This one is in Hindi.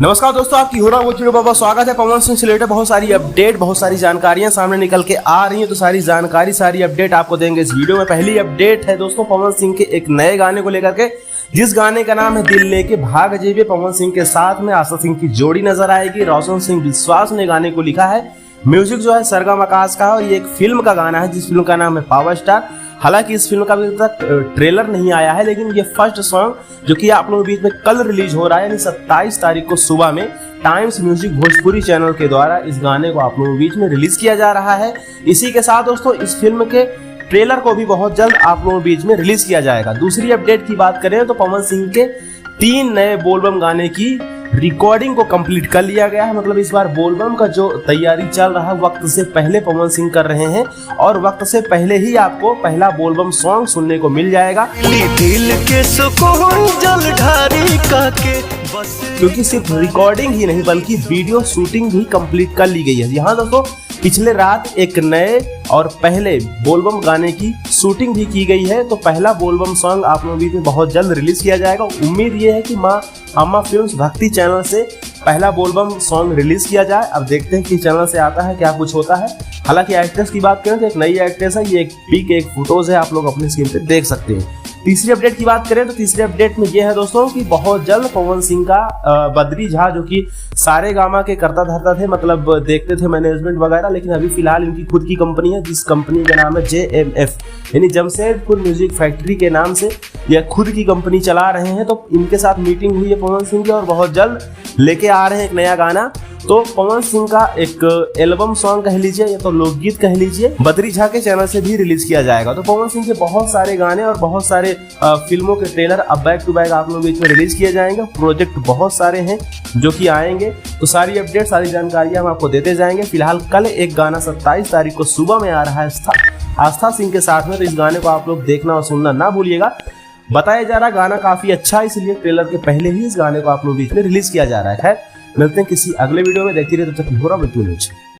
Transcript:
नमस्कार दोस्तों, आपकी हो रहा वो चिड़ो बाबा स्वागत है। पवन सिंह से रिलेटेड बहुत सारी अपडेट, बहुत सारी जानकारियां सामने निकल के आ रही हैं। तो सारी जानकारी, सारी अपडेट आपको देंगे इस वीडियो में। पहली अपडेट है दोस्तों पवन सिंह के एक नए गाने को लेकर के, जिस गाने का नाम है दिल लेके भाग जाइए। पवन सिंह के साथ में आशा सिंह की जोड़ी नजर आएगी। रोशन सिंह विश्वास ने गाने को लिखा है। म्यूजिक जो है सरगम आकाश का है और ये एक फिल्म का गाना है जिस फिल्म का नाम है पावर स्टार। हालांकि इस फिल्म का अभी तक ट्रेलर नहीं आया है, लेकिन ये फर्स्ट सॉन्ग जो कि आप लोगों के बीच में कल रिलीज हो रहा है, यानी 27 तारीख को सुबह में टाइम्स म्यूजिक भोजपुरी चैनल के द्वारा इस गाने को आप लोगों के बीच में रिलीज किया जा रहा है। इसी के साथ दोस्तों इस फिल्म के ट्रेलर को भी बहुत जल्द आप लोगों के बीच में रिलीज किया जाएगा। दूसरी अपडेट की बात करें तो पवन सिंह के 3 नए बोलबम गाने की रिकॉर्डिंग को कंप्लीट कर लिया गया है। मतलब इस बार बोलबम का जो तैयारी चल रहा है वक्त से पहले पवन सिंह कर रहे हैं और वक्त से पहले ही आपको पहला बोलबम सॉन्ग सुनने को मिल जाएगा। दिल के सुकून जलधारी का के बस, क्योंकि सिर्फ रिकॉर्डिंग ही नहीं बल्कि वीडियो शूटिंग भी कंप्लीट कर ली गई है। यहाँ दोस्तों पिछले रात एक नए और पहले बोलबम गाने की शूटिंग भी की गई है। तो पहला बोलबम सॉन्ग आप लोगों को बहुत जल्द रिलीज किया जाएगा। उम्मीद ये है कि माँ अम्मा फिल्म्स भक्ति चैनल से पहला बोलबम सॉन्ग रिलीज किया जाए। अब देखते हैं कि चैनल से आता है क्या कुछ होता है। हालांकि एक्ट्रेस की बात करें तो एक नई एक्ट्रेस है, ये एक पिक, एक फोटोज है, आप लोग अपनी स्क्रीन पे देख सकते हैं। तीसरी अपडेट की बात करें तो तीसरी अपडेट में ये है दोस्तों कि बहुत जल्द पवन सिंह का बद्री झा जो कि सारे गामा के करता धरता थे, मतलब देखते थे मैनेजमेंट वगैरह, लेकिन अभी फिलहाल इनकी खुद की कंपनी है जिस कंपनी का नाम है JMF, यानी जमशेदपुर म्यूजिक फैक्ट्री के नाम से यह खुद की कंपनी चला रहे हैं। तो इनके साथ मीटिंग हुई है पवन सिंह की और बहुत जल्द लेके आ रहे हैं एक नया गाना। तो पवन सिंह का एक एल्बम सॉन्ग कह लीजिए या तो लोकगीत कह लीजिए, बद्री झा के चैनल से भी रिलीज किया जाएगा। तो पवन सिंह के बहुत सारे गाने और बहुत सारे फिल्मों के ट्रेलर अब बैक टू बैक आप लोगों के बीच में रिलीज किए जाएंगे। प्रोजेक्ट बहुत सारे हैं जो कि आएंगे। तो सारी अपडेट, सारी जानकारियां हम आपको देते जाएंगे। फिलहाल कल एक गाना 27 तारीख को सुबह में आ रहा है आस्था सिंह के साथ में, तो इस गाने को आप लोग देखना और सुनना ना भूलिएगा। बताया जा रहा गाना काफी अच्छा है, इसलिए ट्रेलर के पहले ही इस गाने को आप लोग बीच में रिलीज किया जा रहा है। खैर मिलते हैं किसी अगले वीडियो में, देखते रहिए, तब तक हो रहा न्यूज।